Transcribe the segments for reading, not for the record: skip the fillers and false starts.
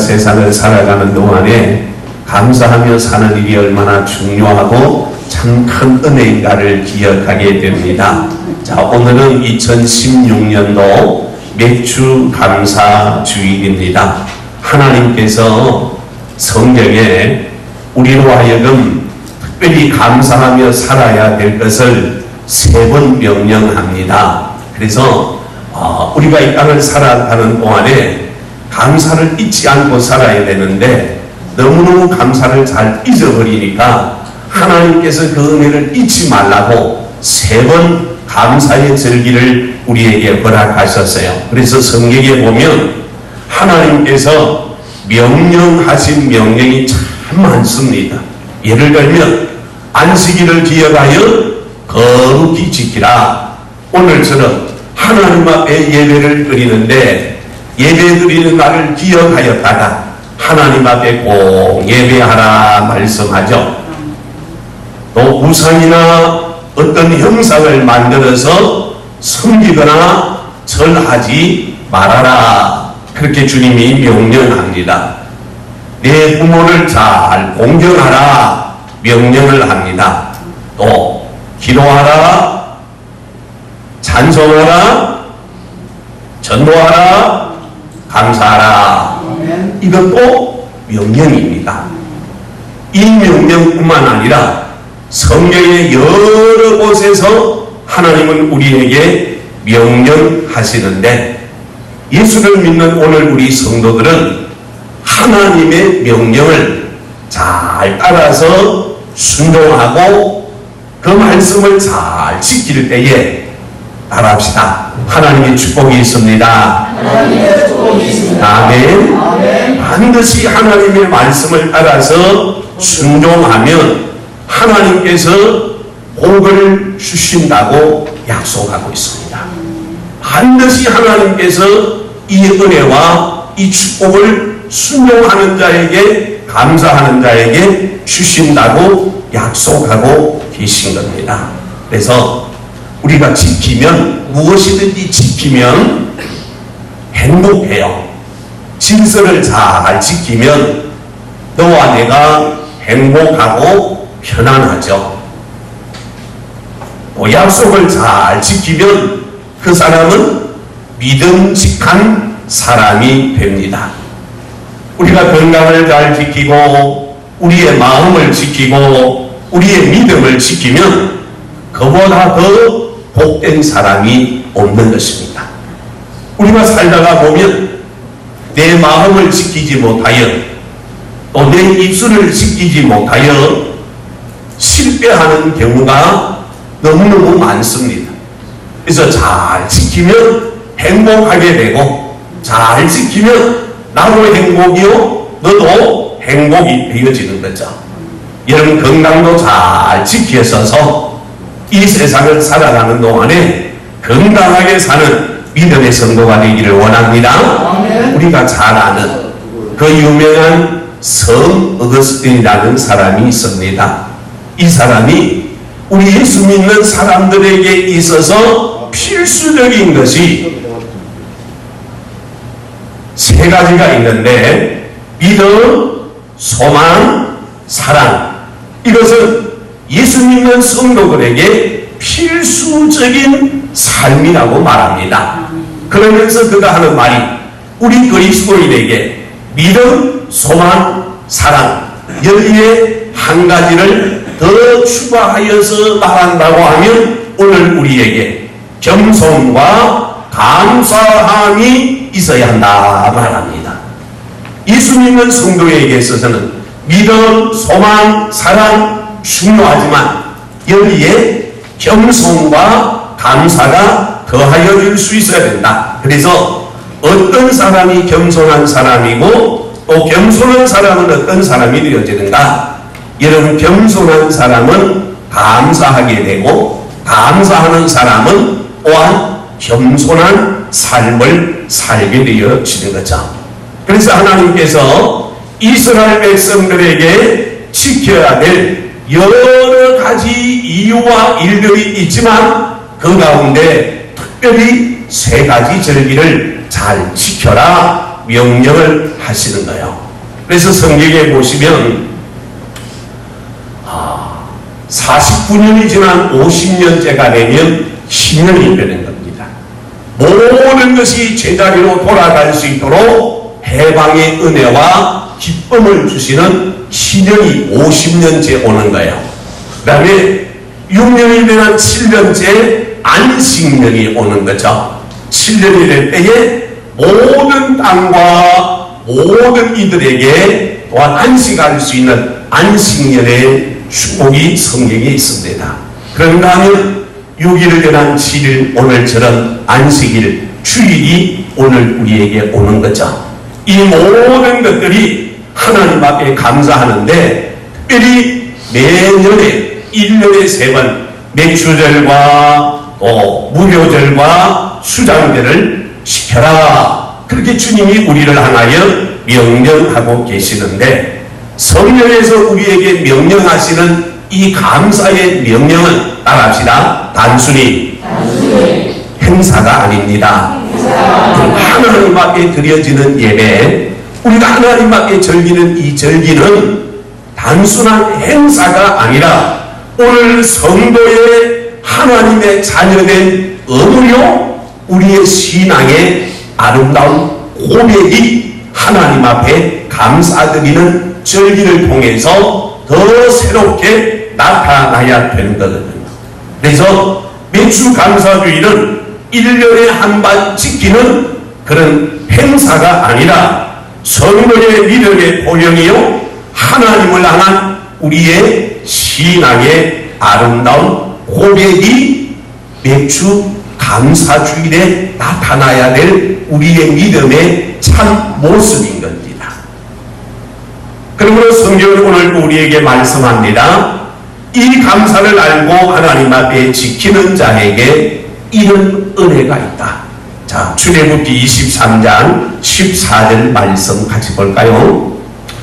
세상을 살아가는 동안에 감사하며 사는 일이 얼마나 중요하고 참 큰 은혜인가를 기억하게 됩니다. 자, 오늘은 2016년도 맥주 감사 주일입니다. 하나님께서 성경에 우리로 하여금 특별히 감사하며 살아야 될 것을 3번 명령합니다. 그래서 우리가 이 땅을 살아가는 동안에 감사를 잊지 않고 살아야 되는데 너무너무 감사를 잘 잊어버리니까 하나님께서 그 은혜를 잊지 말라고 3번 감사의 절기를 우리에게 허락하셨어요. 그래서 성경에 보면 하나님께서 명령하신 명령이 참 많습니다. 예를 들면 안식일을 기억하여 거룩히 지키라. 오늘처럼 하나님 앞에 예배를 드리는데 예배 드리는 날을 기억하였다가 하나님 앞에 꼭 예배하라 말씀하죠. 또 우상이나 어떤 형상을 만들어서 섬기거나 절하지 말아라. 그렇게 주님이 명령합니다. 내 부모를 잘 공경하라 명령을 합니다. 또 기도하라, 찬송하라, 전도하라, 감사하라. 이것도 명령입니다. 이 명령뿐만 아니라 성경의 여러 곳에서 하나님은 우리에게 명령하시는데 예수를 믿는 오늘 우리 성도들은 하나님의 명령을 잘 따라서 순종하고 그 말씀을 잘 지킬 때에 따라합시다. 하나님의 축복이 있습니다. 아멘. 반드시 하나님의 말씀을 따라서 순종하면 하나님께서 복을 주신다고 약속하고 있습니다. 반드시 하나님께서 이 은혜와 이 축복을 순종하는 자에게, 감사하는 자에게 주신다고 약속하고 계신 겁니다. 그래서 우리가 지키면, 무엇이든지 지키면 행복해요. 질서를 잘 지키면 너와 내가 행복하고 편안하죠. 또 약속을 잘 지키면 그 사람은 믿음직한 사람이 됩니다. 우리가 건강을 잘 지키고 우리의 마음을 지키고 우리의 믿음을 지키면 그보다 더 복된 사람이 없는 것입니다. 우리가 살다가 보면 내 마음을 지키지 못하여 또 내 입술을 지키지 못하여 실패하는 경우가 너무너무 많습니다. 그래서 잘 지키면 행복하게 되고 잘 지키면 나도 행복이요 너도 행복이 되어지는 거죠. 여러분 건강도 잘 지켜서서 이 세상을 살아가는 동안에 건강하게 사는 믿음의 성도가 되기를 원합니다. 우리가 잘 아는 그 유명한 성 어거스틴이라는 사람이 있습니다. 이 사람이 우리 예수 믿는 사람들에게 있어서 필수적인 것이 3가지가 있는데 믿음, 소망, 사랑. 이것은 예수 믿는 성도들에게 필수적인 삶이라고 말합니다. 그러면서 그가 하는 말이 우리 그리스도인에게 믿음, 소망, 사랑 여기에 한 가지를 더 추가하여서 말한다고 하면 오늘 우리에게 겸손과 감사함이 있어야 한다 말합니다. 예수 믿는 성도에게 있어서는 믿음, 소망, 사랑 중요하지만 여기에 겸손과 감사가 더하여 줄 수 있어야 된다. 그래서 어떤 사람이 겸손한 사람이고 또 겸손한 사람은 어떤 사람이 되어지는가? 여러분 겸손한 사람은 감사하게 되고 감사하는 사람은 또한 겸손한 삶을 살게 되어지는 거죠. 그래서 하나님께서 이스라엘 백성들에게 지켜야 될 여러 가지 이유와 일들이 있지만 그 가운데 특별히 3가지 절기를 잘 지켜라 명령을 하시는 거예요. 그래서 성경에 보시면 49년이 지난 50년째가 되면 신년이 되는 겁니다. 모든 것이 제자리로 돌아갈 수 있도록 해방의 은혜와 기쁨을 주시는 신년이 50년째 오는 거예요. 그 다음에 6년이 되는 7년째 안식년이 오는 거죠. 7년이 될 때에 모든 땅과 모든 이들에게 또한 안식할 수 있는 안식년의 축복이 성경에 있습니다. 그런가 하면 6일을 지난 7일 오늘처럼 안식일 주일이 오늘 우리에게 오는 거죠. 이 모든 것들이 하나님 앞에 감사하는데 특별히 매년에 1년에 3번 맥주절과 또 무료절과 수장절을 지켜라, 그렇게 주님이 우리를 향하여 명령하고 계시는데, 성령에서 우리에게 명령하시는 이 감사의 명령은 따라합시다. 단순히 행사가 아닙니다. 하나님 앞에 드려지는 예배, 우리가 하나님 앞에 즐기는 이 절기는 단순한 행사가 아니라 오늘 성도의 하나님의 자녀된 의무요, 우리의 신앙의 아름다운 고백이 하나님 앞에 감사드리는 절기를 통해서 더 새롭게 나타나야 되는 거거든요. 그래서 매주 감사주일은 1년에 한 번 지키는 그런 행사가 아니라 성도의 믿음의 보령이요, 하나님을 향한 우리의 신앙의 아름다운 고백이 매주 감사주일에 나타나야 될 우리의 믿음의 참 모습인 겁니다. 그러므로 성경은 오늘 우리에게 말씀합니다. 이 감사를 알고 하나님 앞에 지키는 자에게 이런 은혜가 있다. 자, 출애굽기 23장 14절 말씀 같이 볼까요?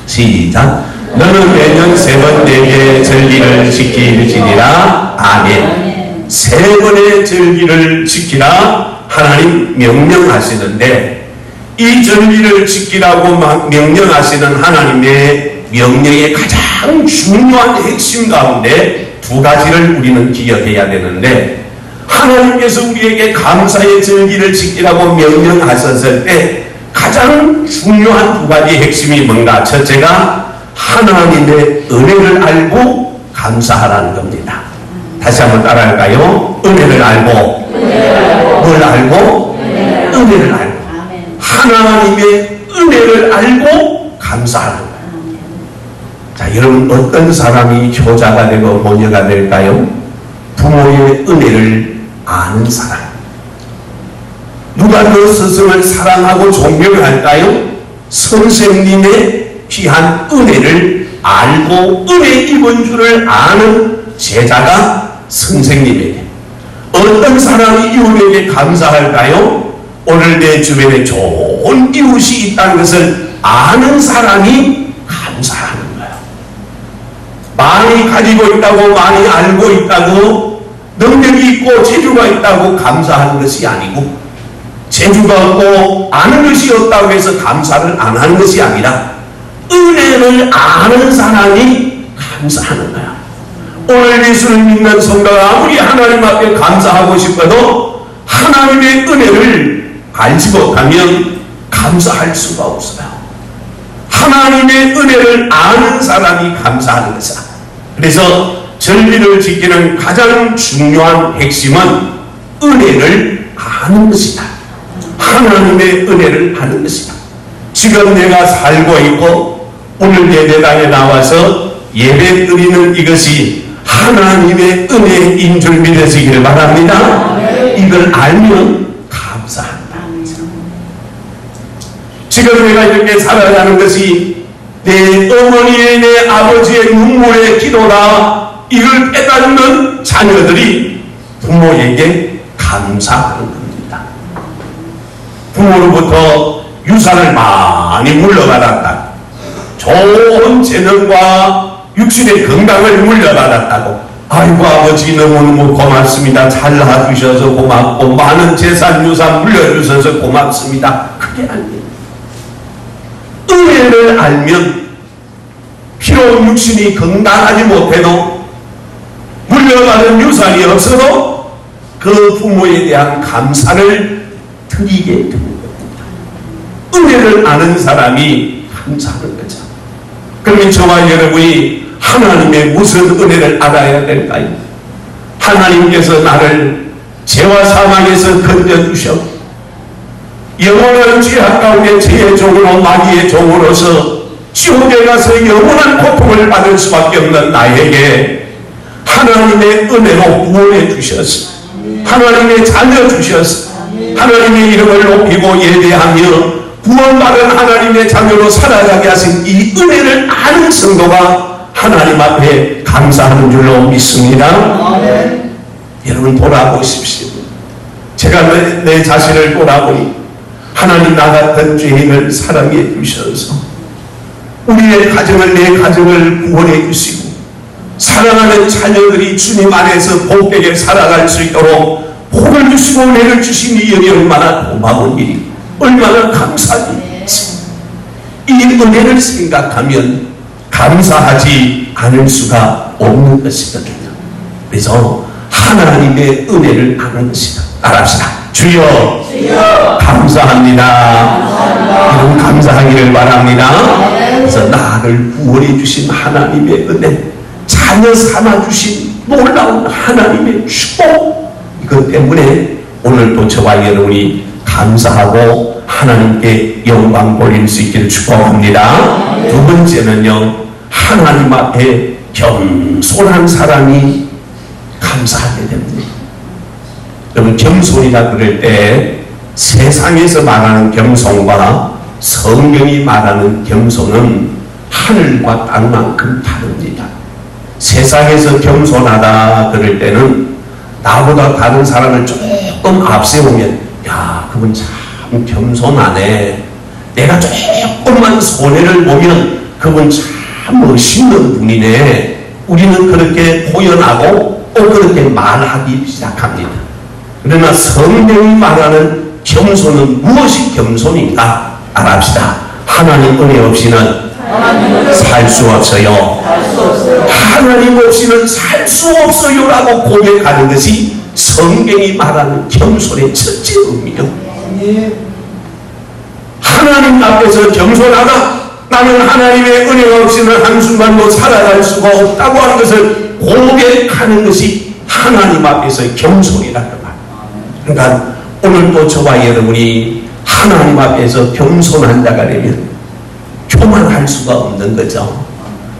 시작. 너는 매년 3번 내게 절기를 지킬지니라. 아멘. 3번의 절기를 지키라 하나님 명령하시는데, 이 절기를 지키라고 명령하시는 하나님의 명령의 가장 중요한 핵심 가운데 2가지를 우리는 기억해야 되는데, 하나님께서 우리에게 감사의 절기를 지키라고 명령하셨을 때 가장 중요한 2가지 핵심이 뭔가? 첫째가 하나님의 은혜를 알고 감사하라는 겁니다. 다시 한번 따라할까요? 은혜를 알고, 뭘 알고? 은혜를 알고. 하나님의 은혜를 알고 감사하는 거예요. 자, 여러분, 어떤 사람이 효자가 되고 모녀가 될까요? 부모의 은혜를 아는 사람. 누가 그 스승을 사랑하고 존경할까요? 선생님의 귀한 은혜를 알고 은혜 입은 줄을 아는 제자가 선생님에게. 어떤 사람이 이웃에게 감사할까요? 오늘 내 주변에 좋은 이웃이 있다는 것을 아는 사람이 감사하는 거예요. 많이 가지고 있다고, 많이 알고 있다고, 능력이 있고 재주가 있다고 감사하는 것이 아니고, 재주가 없고 아는 것이 없다고 해서 감사를 안 하는 것이 아니라 은혜를 아는 사람이 감사하는 거야. 오늘 예수를 믿는 성도가 아무리 하나님 앞에 감사하고 싶어도 하나님의 은혜를 알지 못하면 감사할 수가 없어요. 하나님의 은혜를 아는 사람이 감사하는 것이다. 그래서 절기를 지키는 가장 중요한 핵심은 은혜를 아는 것이다. 하나님의 은혜를 아는 것이다. 지금 내가 살고 있고 오늘 예배당에 나와서 예배 드리는 이것이 하나님의 은혜인 줄 믿으시길 바랍니다. 이걸 알면 감사한다. 지금 내가 이렇게 살아가는 것이 내 어머니의, 내 아버지의 눈물의 기도다. 이걸 깨닫는 자녀들이 부모에게 감사하는 겁니다. 부모로부터 유산을 많이 물려받았다. 좋은 재능과 육신의 건강을 물려받았다고. 아이고 아버지 너무너무 고맙습니다. 잘 낳아주셔서 고맙고 많은 재산 유산 물려주셔서 고맙습니다. 그게 아니에요. 은혜를 알면 비록 육신이 건강하지 못해도 물려받은 유산이 없어도 그 부모에 대한 감사를 드리게 되는 겁니다. 은혜를 아는 사람이 감사하는 거죠. 그러면 저와 여러분이 하나님의 무슨 은혜를 알아야 될까요? 하나님께서 나를 죄와 사망에서 건져주셨고 영원한 죄악 가운데 죄의 종으로 마귀의 종으로서 지옥에 가서 영원한 고통을 받을 수밖에 없는 나에게 하나님의 은혜로 구원해 주셨어. 하나님의 자녀 주셨어. 하나님의 이름을 높이고 예배하며 구원받은 하나님의 자녀로 살아가게 하신 이 은혜를 아는 성도가 하나님 앞에 감사하는 줄로 믿습니다. 아멘. 여러분 돌아보십시오. 제가 내 자신을 돌아보니 하나님 나 같은 죄인을 사랑해 주셔서 우리의 가정을 내 가정을 구원해 주시고 사랑하는 자녀들이 주님 안에서 복되게 살아갈 수 있도록 복을 주시고 은혜를 주시니 여기 얼마나 고마운 일이 얼마나 감사한 일이지. 이 은혜를 생각하면 감사하지 않을 수가 없는 것이거든요. 그래서 하나님의 은혜를 아는 것이다. 따라합시다. 주여, 주여 감사합니다. 여러분 감사하기를 바랍니다. 그래서 나를 구원해 주신 하나님의 은혜, 자녀 삼아 주신 놀라운 하나님의 축복, 이것 때문에 오늘도 저와 여러분이 감사하고 하나님께 영광 돌릴 수 있기를 축복합니다. 두 번째는요, 하나님 앞에 겸손한 사람이 감사하게 됩니다. 여러분 겸손이라 그럴 때 세상에서 말하는 겸손과 성경이 말하는 겸손은 하늘과 땅만큼 다릅니다. 세상에서 겸손하다 그럴 때는 나보다 다른 사람을 조금 앞세우면 야 그분 참 겸손하네, 내가 조금만 손해를 보면 그분 참 멋있는 분이네, 우리는 그렇게 포연하고 또 그렇게 말하기 시작합니다. 그러나 성경이 말하는 겸손은 무엇이 겸손인가 알합시다. 하나님 은혜 없이는 살 수 없어요. 하나님 없이는 살 수 없어요라고 고백하는 것이 성경이 말하는 겸손의 첫째 의미요. 하나님 앞에서 겸손하다, 나는 하나님의 은혜가 없이는 한순간도 살아갈 수가 없다고 하는 것을 고백하는 것이 하나님 앞에서의 겸손이라는 말. 그러니까 오늘도 저와 여러분이 하나님 앞에서 겸손한 자가 되면 교만할 수가 없는 거죠.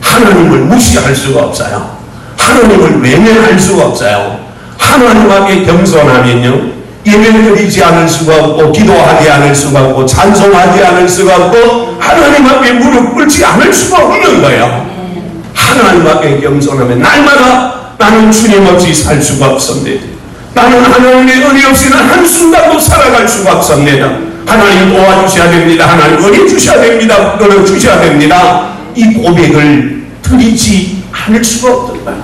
하나님을 무시할 수가 없어요. 하나님을 외면할 수가 없어요. 하나님 앞에 겸손하면요, 예배드리지 않을 수가 없고 기도하지 않을 수가 없고 찬송하지 않을 수가 없고 하나님 앞에 무릎 꿇지 않을 수가 없는 거예요. 하나님 앞에 겸손하면 날마다 나는 주님 없이 살 수가 없습니다. 나는 하나님의 은혜 없이는 한순간도 살아갈 수가 없습니다. 하나님 도와주셔야 됩니다. 하나님 은혜 주셔야 됩니다. 은혜 주셔야 됩니다. 이 고백을 드리지 않을 수가 없던 거예요.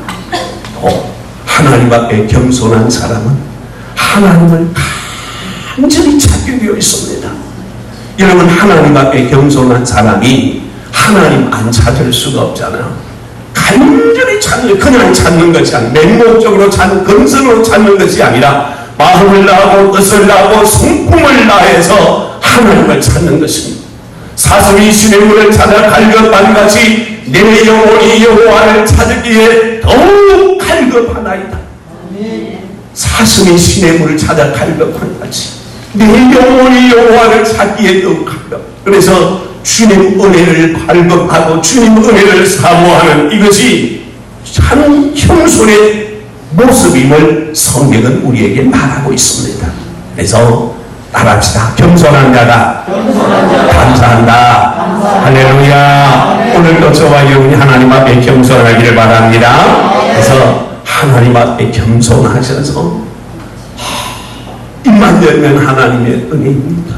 또 하나님 앞에 겸손한 사람은 하나님을 간절히 찾게 되어 있습니다. 여러분 하나님 앞에 겸손한 사람이 하나님 안 찾을 수가 없잖아요. 간절히 찾는, 그냥 찾는 것이 아니라 맹목적으로 찾는, 근성으로 찾는 것이 아니라 마음을 다하고 뜻을 다하고 성품을 다해서 하나님을 찾는 것입니다. 사슴이 시냇물을 찾아 갈급한 같이 내 영혼이 여호와를 찾기에 더욱 갈급하나이다. 사슴이 시냇물을 찾아 갈급한 같이 내 영혼이 여호와를 찾기에 더욱 갈급. 그래서 주님 은혜를 발급하고 주님 은혜를 사모하는 이것이 참 겸손의 모습임을 성경은 우리에게 말하고 있습니다. 그래서 따라합시다. 겸손한 자다. 감사한다. 할렐루야. 오늘도 저와 여러분이 하나님 앞에 겸손하기를 바랍니다. 그래서 하나님 앞에 겸손하셔서 입만 열면 하나님의 은혜입니다.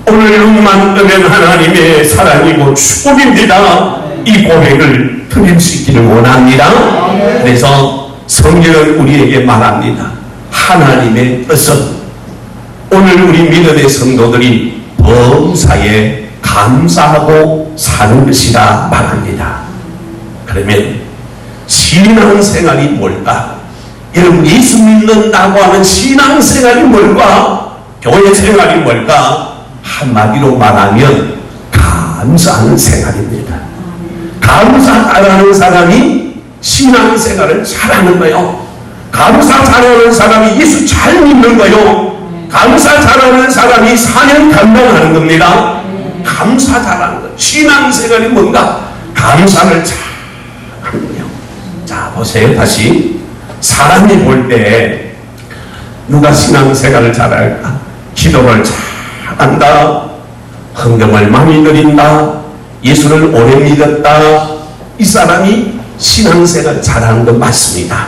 오늘 눈만 뜨면 하나님의 사랑이고 축복입니다. 이 고백을 드릴 수 있기를 원합니다. 그래서 성경은 우리에게 말합니다. 하나님의 뜻은 오늘 우리 믿음의 성도들이 범사에 감사하고 사는 것이라 말합니다. 그러면 신앙생활이 뭘까? 여러분, 예수 믿는다고 하는 신앙생활이 뭘까? 교회 생활이 뭘까? 한마디로 말하면 감사하는 생활입니다. 감사 잘하는 사람이 신앙생활을 잘하는 거예요. 감사 잘하는 사람이 예수 잘 믿는 거예요. 감사 잘하는 사람이 사명 감당하는 겁니다. 감사 잘하는 것. 신앙생활이 뭔가? 감사를 잘하는 거예요. 자, 보세요. 다시. 사람이 볼 때 누가 신앙생활을 잘할까? 기도를 잘한다, 헌금을 많이 드린다, 예수를 오래 믿었다, 이 사람이 신앙생활 잘하는 건 맞습니다.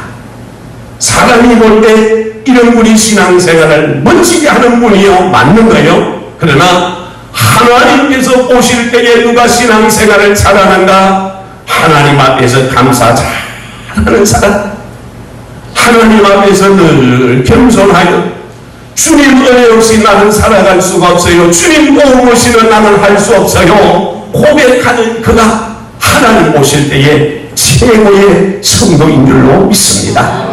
사람이 볼 때 이런 분이 신앙생활을 멋지게 하는 분이요, 맞는 거예요. 그러나 하나님께서 보실 때에 누가 신앙생활을 잘하는가? 하나님 앞에서 감사 잘하는 사람, 하나님 앞에서 늘 겸손하여 주님 은혜 없이 나는 살아갈 수가 없어요, 주님 도움 없이는 나는 할 수 없어요 고백하는 그가 하나님 보실 때에 최고의 성도인 줄로 믿습니다.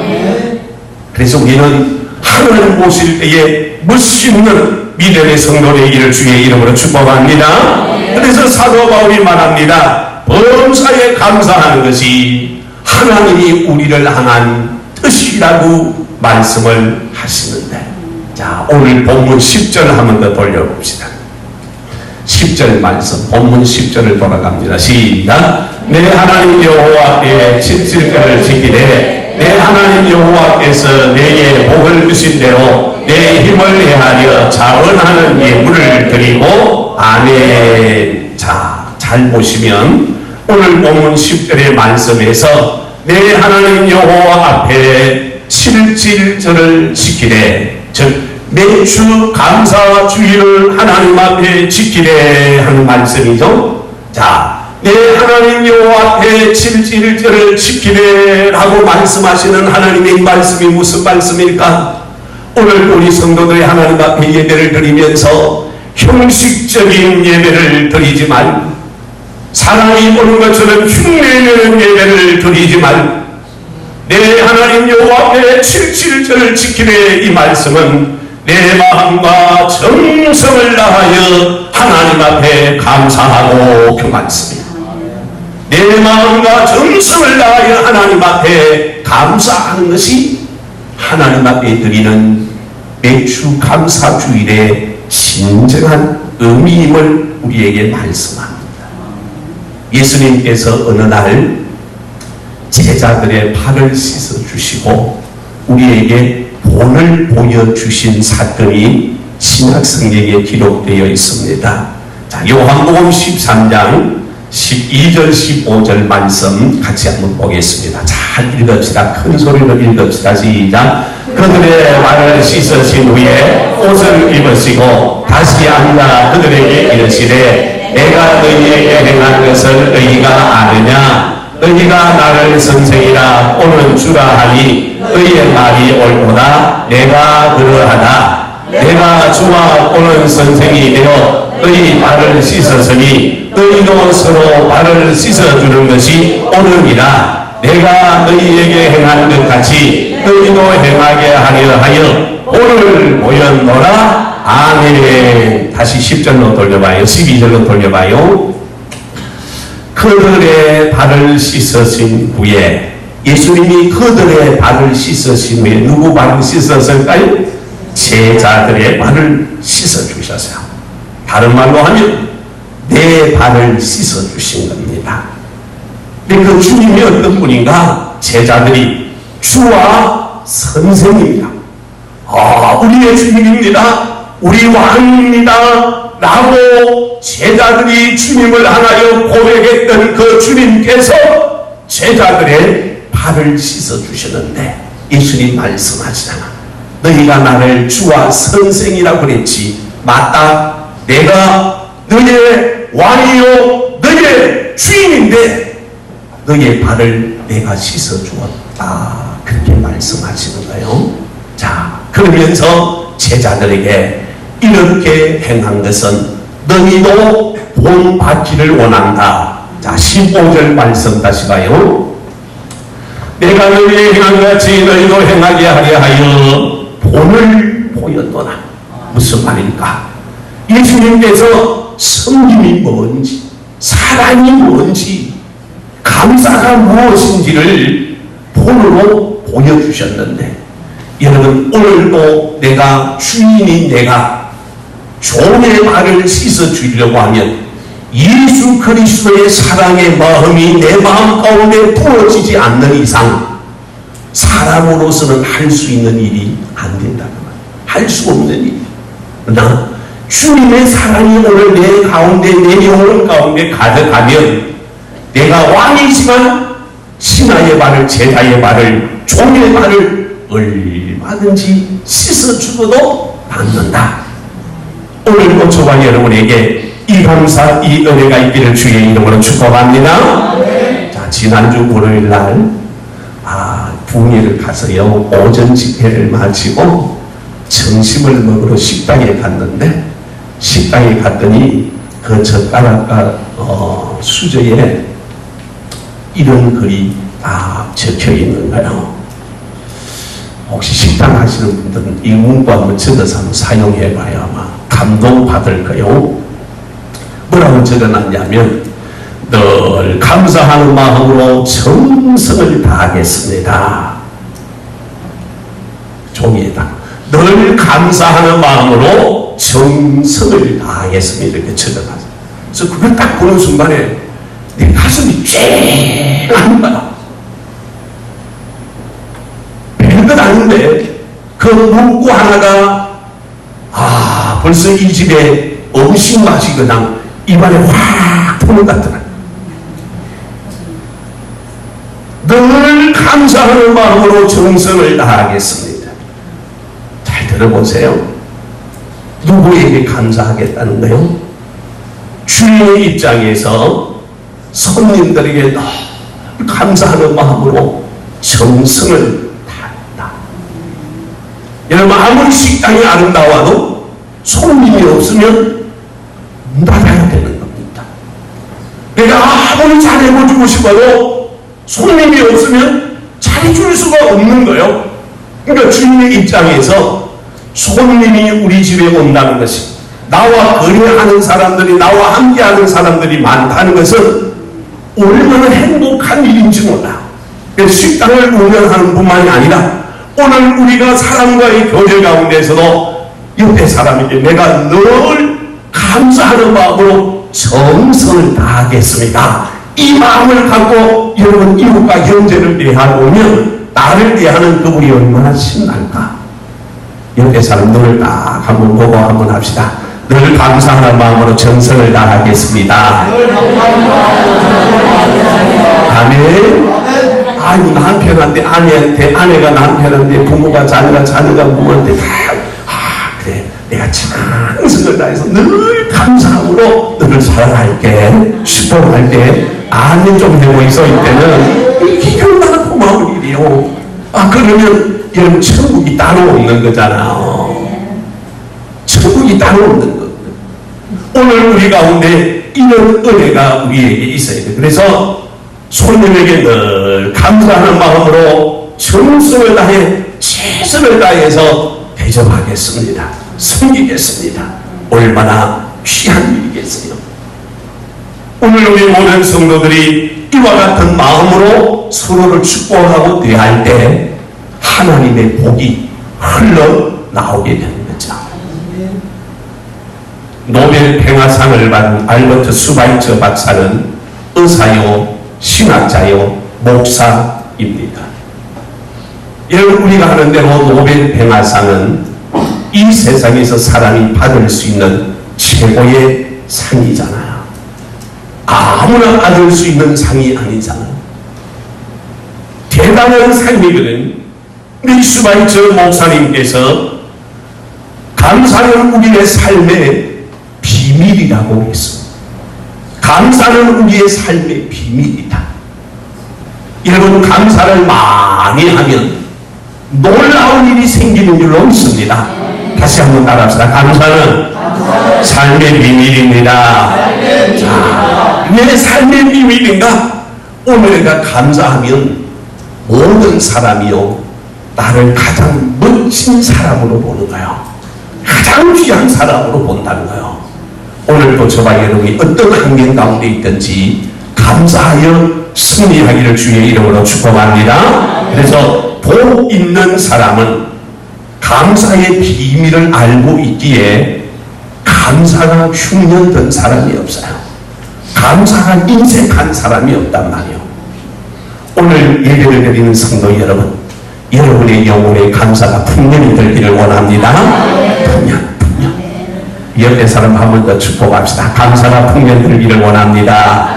그래서 우리는 하나님 보실 때에 멋있는 믿음의 성도 되기를 주의 이름으로 축복합니다. 그래서 사도 바울이 말합니다. 범사에 감사하는 것이 하나님이 우리를 향한 뜻이라고 말씀을 하시는데, 자, 오늘 본문 10절 한번 더 돌려봅시다. 10절 말씀, 본문 10절을 돌아갑니다. 시작. 내 하나님 여호와께 칠칠절을 지키되 내 하나님 여호와께서 내게 복을 주신 대로 내 힘을 내하려 자원하는 예물을 드리고 아멘. 자, 잘 보시면 오늘 본문 10절의 말씀에서 내 하나님 여호와 앞에 칠칠절을 지키되, 즉 매주 감사 주일을 하나님 앞에 지키래 하는 말씀이죠. 자, 내 하나님 여호와 앞에 칠칠절을 지키래 라고 말씀하시는 하나님의 말씀이 무슨 말씀일까? 오늘 우리 성도들이 하나님 앞에 예배를 드리면서 형식적인 예배를 드리지 말고 사람이 보는 것처럼 흉내내는 예배를 드리지 말고 내 하나님 여호와 앞에 칠칠절을 지키래, 이 말씀은 내 마음과 정성을 다하여 하나님 앞에 감사하고, 그 말씀이에요. 내 마음과 정성을 다하여 하나님 앞에 감사하는 것이 하나님 앞에 드리는 매주 감사주일의 진정한 의미임을 우리에게 말씀합니다. 예수님께서 어느 날 제자들의 발을 씻어주시고 우리에게 본을 보여주신 사건이 신약성경에 기록되어 있습니다. 자, 요한복음 13장 12절 15절 말씀 같이 한번 보겠습니다. 잘 읽읍시다. 큰 소리로 읽읍시다. 시작. 그들의 발을 씻으신 후에 옷을 입으시고 다시 앉아 그들에게 이르시되 내가 너희에게 행한 것을 너희가 아느냐? 너희가 나를 선생이라 오는 주라 하니 너희의 말이 옳구나. 내가 그러하다. 내가 주와 오는 선생이 되어 너희 발을 씻었으니 너희도 서로 발을 씻어주는 것이 옳으니라. 내가 너희에게 행한 것 같이 너희도 행하게 하려 하여 오늘 보였노라. 아멘. 다시 10절로 돌려봐요. 12절로 돌려봐요. 그들의 발을 씻으신 후에, 예수님이 그들의 발을 씻으신 후에 누구 발을 씻었을까요? 제자들의 발을 씻어주셨어요. 다른 말로 하면 내 발을 씻어주신 겁니다. 근데 그 주님이 어떤 분인가? 제자들이 주와 선생입니다. 우리의 주님입니다. 우리 왕입니다. 라고 제자들이 주님을 향하여 고백했던 그 주님께서 제자들의 발을 씻어주시는데 예수님 말씀하시잖아. 너희가 나를 주와 선생이라고 그랬지. 맞다. 내가 너희의 왕이요 너희의 주인인데 너희의 발을 내가 씻어주었다. 그렇게 말씀하시는 거예요. 자, 그러면서 제자들에게 이렇게 행한 것은 너희도 본받기를 원한다. 자, 15절 말씀 다시 봐요. 내가 너희의 행한 같이 너희도 행하게 하려 하여 본을 보였노라. 무슨 말입니까? 예수님께서 섬김이 뭔지, 사랑이 뭔지, 감사가 무엇인지를 본으로 보여주셨는데, 여러분, 오늘도 내가 주인인 내가 종의 발을 씻어주려고 하면 예수 그리스도의 사랑의 마음이 내 마음 가운데 부어지지 않는 이상 사람으로서는 할 수 있는 일이 안 된다는 말. 할 수 없는 일. 그러나 주님의 사랑이 오늘 내 가운데, 내 영혼 가운데 가득하면 내가 왕이지만 신하의 발을, 제자의 발을, 종의 발을 얼마든지 씻어주고도 남는다. 오늘도 저와 여러분에게 이 감사, 이 은혜가 있기를 주의 이름으로 축복합니다. 자, 지난주 월요일날 부흥회를 가서요, 오전 집회를 마치고 점심을 먹으러 식당에 갔는데, 식당에 갔더니 그 젓가락과 수저에 이런 글이 딱 적혀 있는 거예요. 혹시 식당 하시는 분들은 이 문구 한번 적어서 한번 사용해 봐야 아마 감동받을 거예요. 뭐라고 적어놨냐면, 늘 감사하는 마음으로 정성을 다하겠습니다. 종이에다 늘 감사하는 마음으로 정성을 다하겠습니다. 이렇게 적어놨어요. 그래서 그걸 딱 보는 순간에 내 가슴이 쨍하는 거야. 별것 아닌데 그 문구 하나가 벌써 이 집에 음식 맛이 그냥 입안에 확 도는 것 같더라. 늘 감사하는 마음으로 정성을 다하겠습니다. 잘 들어보세요. 누구에게 감사하겠다는 거요? 주님의 입장에서 손님들에게 늘 감사하는 마음으로 정성을 다한다. 여러분, 아무리 식당이 아름다워도 손님이 없으면 문 닫아야 되는 겁니다. 내가 아무리 잘해주고 싶어도 손님이 없으면 잘해줄 수가 없는 거예요. 그러니까 주님의 입장에서 손님이 우리 집에 온다는 것이, 나와 거래하는 사람들이, 나와 함께하는 사람들이 많다는 것은 얼마나 행복한 일인지 몰라. 식당을 운영하는 뿐만이 아니라 오늘 우리가 사람과의 교제 가운데서도 옆에 사람에게 내가 늘 감사하는 마음으로 정성을 다하겠습니다. 이 마음을 갖고 여러분 이웃과 형제를 대하면 나를 대하는 그분이 얼마나 신날까. 옆에 사람들을 딱 한번 보고 한번 합시다. 늘 감사하는 마음으로 정성을 다하겠습니다. 아멘. 아이고, 남편한테, 아내한테, 아내가 남편한테, 부모가 자녀가, 자녀가 부모한테 다 그래, 내가 정성을 다해서 늘 감사함으로 너를 사랑할게, 축복할게, 아멘 좀 되고 있어. 이때는 이게 얼마나 고마운 일이요. 그러면 여러분, 천국이 따로 없는 거잖아요. 천국이 따로 없는 거. 오늘 우리 가운데 이런 은혜가 우리에게 있어야 돼. 그래서 손님에게 늘 감사하는 마음으로 정성을 다해 최선을 다해서 대접하겠습니다. 섬기겠습니다. 얼마나 귀한 일이겠어요. 오늘 우리 모든 성도들이 이와 같은 마음으로 서로를 축복하고 대할 때 하나님의 복이 흘러나오게 되는 거죠. 노벨 평화상을 받은 알버트 수바이처 박사는 의사요, 신학자요, 목사입니다. 여러분, 우리가 하는 대로 노벨 평화상은 이 세상에서 사람이 받을 수 있는 최고의 상이잖아요. 아무나 받을 수 있는 상이 아니잖아요. 대단한 상이거든. 우리 수바이처 목사님께서 감사는 우리의 삶의 비밀이라고 했습니다. 감사는 우리의 삶의 비밀이다. 여러분, 감사를 많이 하면 놀라운 일이 생기는 줄로 믿습니다. 다시 한번 따라합시다. 감사는 삶의 비밀입니다. 자, 왜 삶의 비밀인가? 오늘 내가 감사하면 모든 사람이요 나를 가장 멋진 사람으로 보는 거예요. 가장 귀한 사람으로 본다는 거예요. 오늘도 저와 여러분이 어떤 환경 가운데 있든지 감사하여 승리하기를 주의 이름으로 축복합니다. 그래서 복 있는 사람은 감사의 비밀을 알고 있기에 감사가 흉년된 사람이 없어요. 감사가 인색한 사람이 없단 말이에요. 오늘 예배를 드리는 성도 여러분, 여러분의 영혼에 감사가 풍년이 들기를 원합니다. 풍년. 옆에 사람 한 번 더 축복합시다. 감사가 풍년 들기를 원합니다.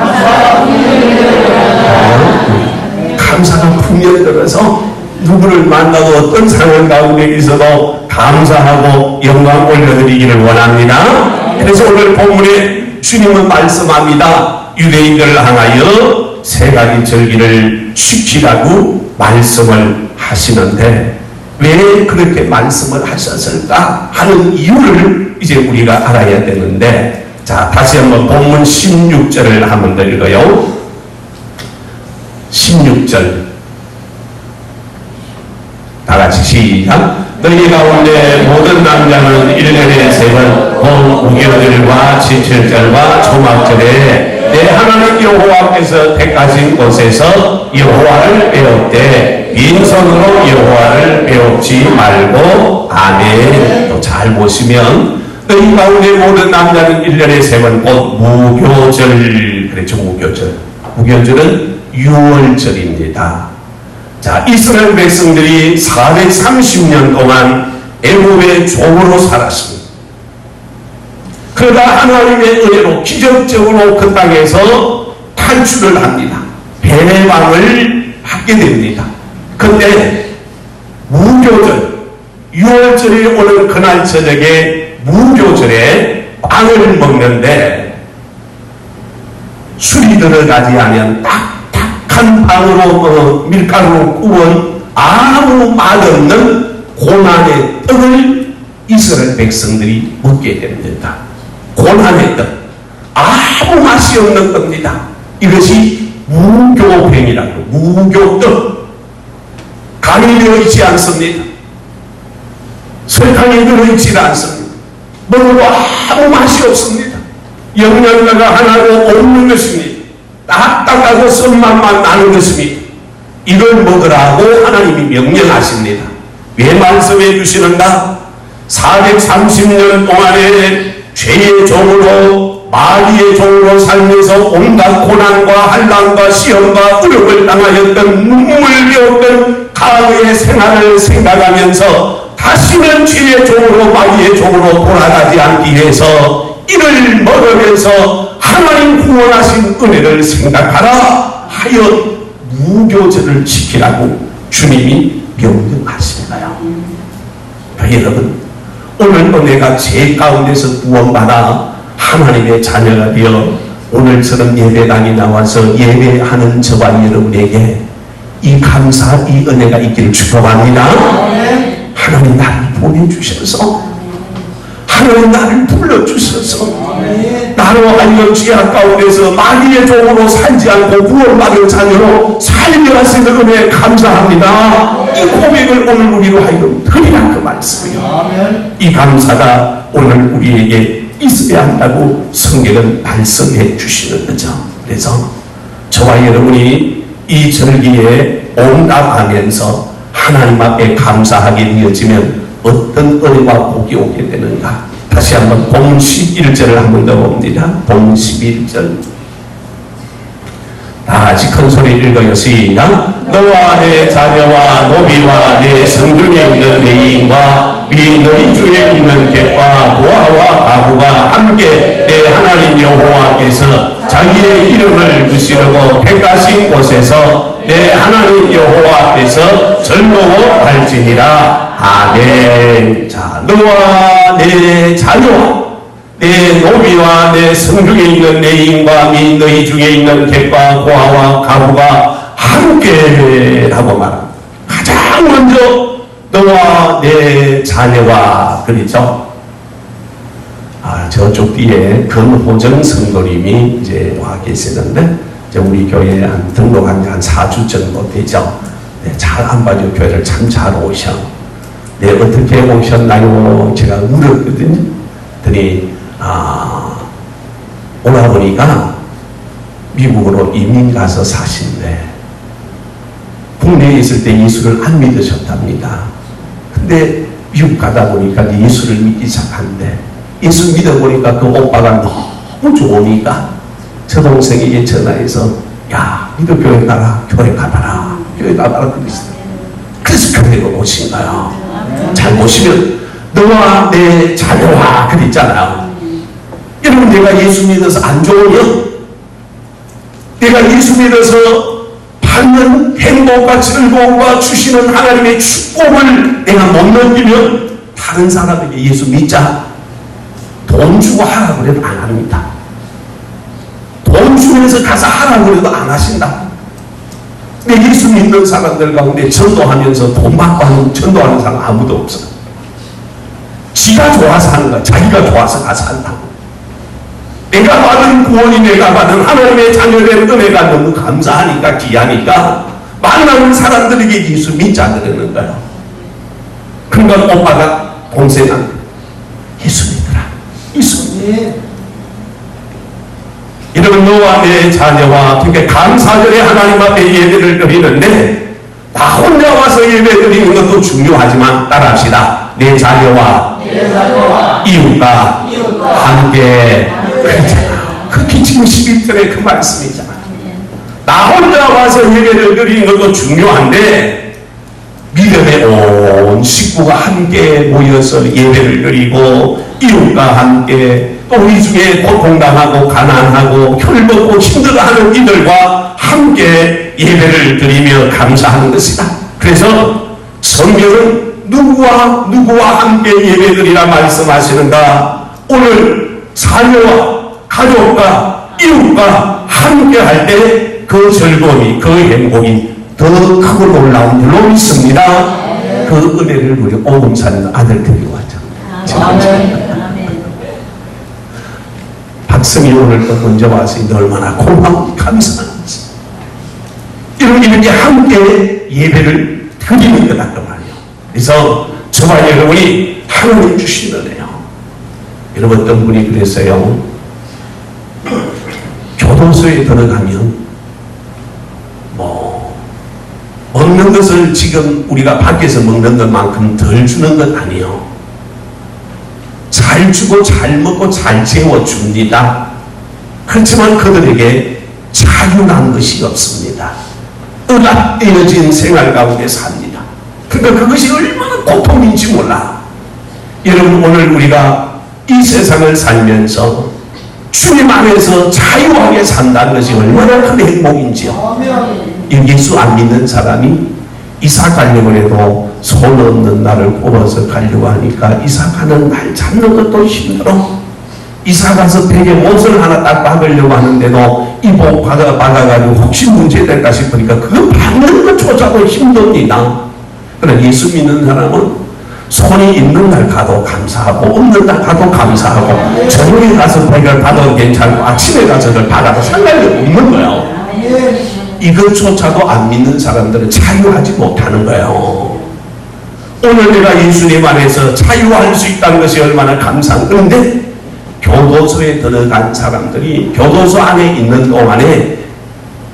감사가 풍년 들어서 누구를 만나도 어떤 상황 가운데 있어도 감사하고 영광 올려드리기를 원합니다. 그래서 오늘 본문에 주님은 말씀합니다. 유대인들을 향하여 세 가지 절기를 지키라고 말씀을 하시는데 왜 그렇게 말씀을 하셨을까 하는 이유를 이제 우리가 알아야 되는데, 자, 다시 한번 본문 16절을 한번 더 읽어요. 16절 다 같이 시작. 너희 가운데 모든 남자는 1년에 3번 봄 우겨절과 지칠절과 초막절에 내 하나님 여호와께서 택하신 곳에서 여호와를 배웁되 빈손으로 여호와를 배웁지 말고. 아멘. 또 잘 보시면 너희 가운데 모든 남자는 1년에 3번 곧 무교절, 그랬죠. 무교절은 6월절입니다. 자, 이스라엘 백성들이 430년 동안 애굽의 종으로 살았습니다. 그러다 하나님의 은혜로 기적적으로 그 땅에서 탈출을 합니다. 배방을 하게 됩니다. 근데 무교절, 6월절이 오는 그날 저녁에 무교절에 빵을 먹는데 술이 들어가지 않으면 딱딱한 빵으로 밀가루로 구운 아무 맛없는 고난의 떡을 이스라엘 백성들이 먹게 됩니다. 고난의 떡, 아무 맛이 없는 겁니다. 이것이 무교병이라고, 무교떡. 간이 들어있지 않습니다. 설탕이 들어있지 않습니다. 먹어도 아무 맛이 없습니다. 영양가가 하나도 없는 것입니다. 딱딱하고 쓴맛만 나는 것입니다. 이걸 먹으라고 하나님이 명령하십니다. 왜 말씀해 주시는가? 430년 동안에 죄의 종으로, 마귀의 종으로 살면서 온갖 고난과 한란과 시험과 어려움을 당하였던 눈물겨웠던 과거의 생활을 생각하면서 다시는 죄의 종으로, 마귀의 종으로 돌아가지 않기 위해서 이를 먹으면서 하나님 구원하신 은혜를 생각하라 하여 무교절을 지키라고 주님이 명령하십니다. 여러분, 오늘 은혜가 제 가운데서 구원받아 하나님의 자녀가 되어 오늘처럼 예배당에 나와서 예배하는 저와 여러분에게 이 감사, 이 은혜가 있기를 축복합니다. 하나님 나를 보내주셔서, 하나님 나를 불러주셔서, 나로 하여금 죄악 가운데서 마귀의 종으로 살지 않고 구원받은 자녀로 살게 하시는 은혜에 감사합니다. 이 고백을 오늘 우리로 하여금 드리라 그 말씀이요. 이 감사가 오늘 우리에게 있어야 한다고 성경은 말씀해 주시는 거죠. 그래서 저와 여러분이 이 절기에 온답하면서 하나님 앞에 감사하게 되어지면 어떤 은혜와 복이 오게 되는가? 다시 한번 본 11절을 한 번 더 봅니다. 본 11절 다 같이 큰 소리 읽어요. 시작. 너와 내 자녀와 노비와 내 성중에 있는 내인과 너희 중에 있는 객과 고아와 가부가 함께 내 하나님 여호와께서 자기의 이름을 부시려고 택하신 곳에서 내 하나님 여호와께서 즐거워할지니라. 아멘. 자, 너와 내 자녀와 내 노비와 내 성중에 있는 내인과 너희 중에 있는 객과 고아와 가부가 함께라고 말합니다. 가장 먼저 너와 내 자녀와, 그렇죠? 저쪽 뒤에 금호정 성도님이 이제 와 계시는데, 이제 우리 교회에 등록한 지 한 4주 정도 되죠. 네, 잘 안 봐줘. 교회를 참 잘 오셔. 네, 어떻게 오셨나요? 제가 물었거든요. 그랬더니, 오라버니가 미국으로 이민 가서 사신대. 국내에 있을 때 예수를 안 믿으셨답니다. 근데 미국 가다 보니까 예수를 믿기 시작한대. 예수 믿어보니까 그 오빠가 너무 좋으니까 저 동생에게 전화해서, 야, 니도 교회 가라, 교회 가봐라, 교회 가봐라. 그래서 교회로 오신 거야. 잘 보시면 너와 내 자녀와 그랬잖아요. 여러분, 내가 예수 믿어서 안 좋으냐? 내가 예수 믿어서 받는 행복과 즐거움과 주시는 하나님의 축복을 내가 못 넘기면 다른 사람에게 예수 믿자, 돈 주고 하라 그래도 안 합니다. 돈 주면서 가서 하라 그래도 안 하신다. 근데 예수 믿는 사람들 가운데 전도하면서 돈 받고 하는 전도하는 사람 아무도 없어. 지가 좋아서 하는 거야. 자기가 좋아서 가서 한다고. 내가 받은 구원이, 내가 받은 하나님의 자녀된 은혜가 너무 감사하니까, 귀하니까 만나는 사람들에게 예수 믿자 그러는 거야. 그러니까 오빠가 동생한테 예수 믿으라. 예수 믿. 여러분, 너와 내 자녀와 되게 감사절에 하나님 앞에 예배를 드리는데, 나 혼자 와서 예배 드리는 것도 중요하지만 따라합시다. 내 자녀와 이웃과 함께. 그렇잖아요. 그게 지금 11절의 그 말씀이잖아요. 나 혼자 와서 예배를 드리는 것도 중요한데, 믿음의 온 식구가 함께 모여서 예배를 드리고, 이웃과 함께, 또 우리 중에 고통당하고 가난하고 혈먹고 힘들어하는 이들과 함께 예배를 드리며 감사하는 것이다. 그래서 성경은 누구와 함께 예배드리라 말씀하시는가? 오늘 자녀와 가족과 이웃과 함께 할 때 그 즐거움이, 그 행복이 더 크고 놀라운 줄로 믿습니다. 그 은혜를 우리 오금사는 아들들이 왔잖아요. 박성이 오늘 또 먼저 와서 얼마나 고마운 감사한지. 이렇게 함께 예배를 드리는 거다 그 말이에요. 그래서 저와 여러분이 하나님 주신 은혜요. 여러분, 어떤 분이 그랬어요. 교도소에 들어가면 먹는 것을 지금 우리가 밖에서 먹는 것만큼 덜 주는 것 아니에요. 잘 주고 잘 먹고 잘 재워줍니다. 그렇지만 그들에게 자유란 것이 없습니다. 억압되어진 생활 가운데 삽니다. 그러니까 그것이 얼마나 고통인지 몰라. 여러분, 오늘 우리가 이 세상을 살면서 주님 안에서 자유하게 산다는 것이 얼마나 큰 행복인지요. 예수 안 믿는 사람이 이사 가려고 해도 손 없는 날을 꼽아서 가려고 하니까 이사 가는 날 찾는 것도 힘들어. 이사 가서 베개 옷을 하나 딱 박으려고 하는데도 이 복 받아가지고 혹시 문제될까 싶으니까 그거 받는 것조차도 힘듭니다. 그러나 예수 믿는 사람은 손이 있는 날 가도 감사하고 없는 날 가도 감사하고 저녁에 가서 베개를 받아도 괜찮고 아침에 가서 그걸 받아도 상관이 없는 거예요. 이것조차도 안 믿는 사람들은 자유하지 못하는 거예요. 오늘 내가 예수님 안에서 자유할 수 있다는 것이 얼마나 감사한. 그런데 교도소에 들어간 사람들이 교도소 안에 있는 동안에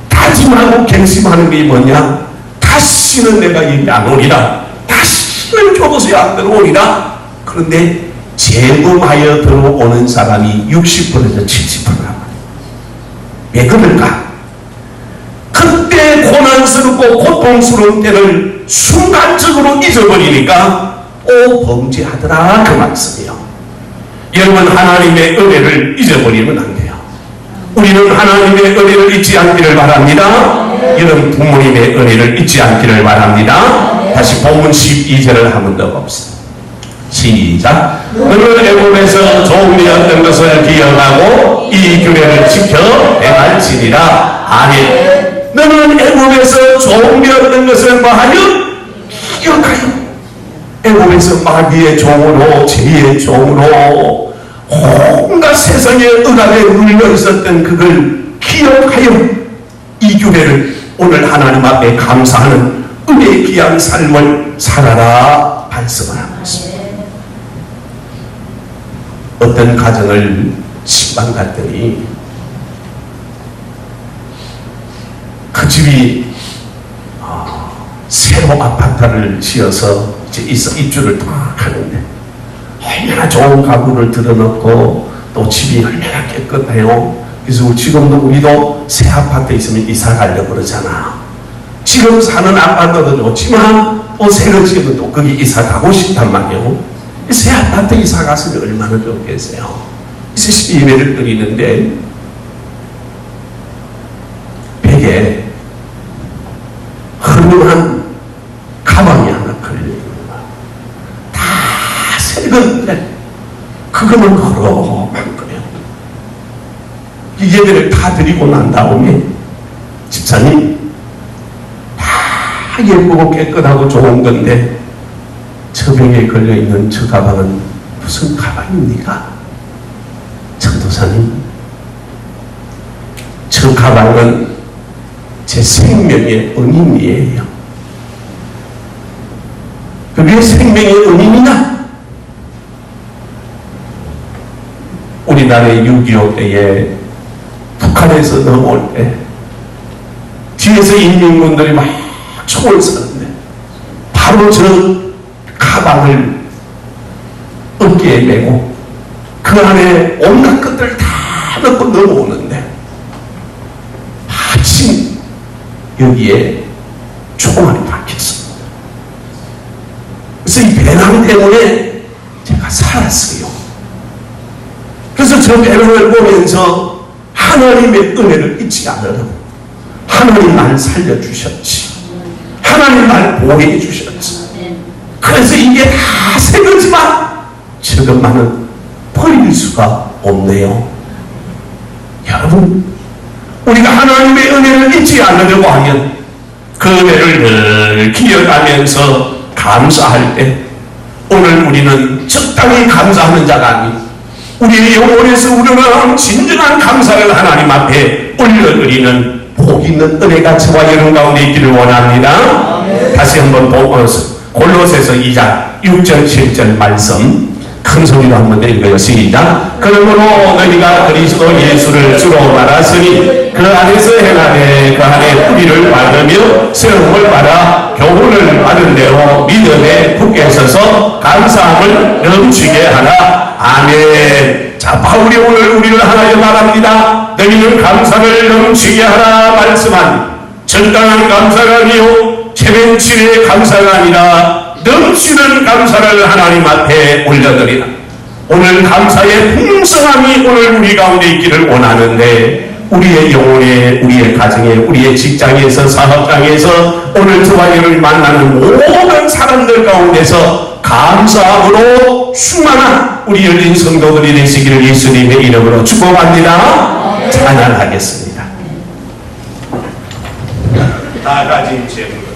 다짐하고 결심하는 게 뭐냐? 다시는 내가 여기 안 오리라. 다시는 교도소에 안 들어오리라. 그런데 재검하여 들어오는 사람이 60%에서 70%란 말이에요. 왜 그럴까? 그때 고난스럽고 고통스러운 때를 순간적으로 잊어버리니까 또 범죄하더라 그 말씀이에요. 여러분, 하나님의 은혜를 잊어버리면 안 돼요. 우리는 하나님의 은혜를 잊지 않기를 바랍니다. 여러분, 부모님의 은혜를 잊지 않기를 바랍니다. 다시 본문 12절을 한 번 더 봅시다. 시작. 너는 애굽에서 종되었던 것을 기억하고 이 규례를 지켜 행할지니라. 아멘. 너는 애굽에서 종되었던 것을 뭐하여? 기억하여. 애굽에서 마귀의 종으로, 죄의 종으로, 온갖 세상의 억압에 눌려 있었던 그걸 기억하여 이 교회를 오늘 하나님 앞에 감사하는 은혜의 귀한 삶을 살아라 말씀을 하고 있습니다. 어떤 가정을 신방 갔더니 그 집이 새로 아파트를 지어서 이제 입주를 딱 하는데 얼마나 좋은 가구를 들어놓고 또 집이 얼마나 깨끗해요. 그래서 지금도 우리도 새 아파트 있으면 이사 가려고 그러잖아. 지금 사는 아파트도 좋지만 또 새로 지으면 또 거기 이사 가고 싶단 말이에요. 새 아파트 이사 갔으면 얼마나 좋겠어요. 그래서 예배를 드리는데 벽에 흐름한 가방이 하나 걸려있는 거야. 다 새건데 그거는 허름한 거예요. 이 예배를 다 드리고 난 다음에 집사님 다 예쁘고 깨끗하고 좋은 건데 저 벽에 걸려있는 저 가방은 무슨 가방입니까? 전도사님, 저 가방은 제 생명의 은인이에요. 왜 생명의 은인이냐? 우리나라의 6.25 때에 북한에서 넘어올 때 뒤에서 인민군들이 막 총을 쏘는데 바로 저 가방을 어깨에 메고 그 안에 온갖 것들을 다 넣고 넘어오는데 마침 여기에 총알이 박혔습니다. 그래서 이 배낭 때문에 제가 살았어요. 그래서 저 배낭을 보면서 하나님의 은혜를 잊지 않으라고 하나님 날 살려주셨지. 하나님 날 보호해 주셨지. 그래서 이게 다 새거지만 저것만은 버릴 수가 없네요. 여러분, 우리가 하나님의 은혜를 잊지 않으려고 하면 그 은혜를 늘 기억하면서 감사할 때 오늘 우리는 적당히 감사하는 자가 아닌 우리의 영혼에서 우러나오는 진정한 감사를 하나님 앞에 올려드리는 복 있는 은혜가 저와 여러분 가운데 있기를 원합니다. 다시 한번 골로새서 2장 6절 7절 말씀 큰 소리로 한번 읽어요. 시작. 그러므로 너희가 그리스도 예수를 주로 말하시니 그 안에서 행하되 그 안에 뿌리를 받으며 세움을 받아 교훈을 받은 대로 믿음에 굳게 서서 감사함을 넘치게 하라. 아멘. 자, 바울이 오늘 우리를 하나여 말합니다. 너희는 감사를 넘치게 하라 말씀한 적당한 감사가 아니요 체면치의 감사가 아니라 넘치는 감사를 하나님 앞에 올려드리라. 오늘 감사의 풍성함이 오늘 우리 가운데 있기를 원하는데 우리의 영혼에, 우리의 가정에, 우리의 직장에서, 사업장에서 오늘 저와 여러분을 만나는 모든 사람들 가운데서 감사함으로 충만한 우리 열린 성도들이 되시기를 예수님의 이름으로 축복합니다. 찬양하겠습니다. 다 같이 제목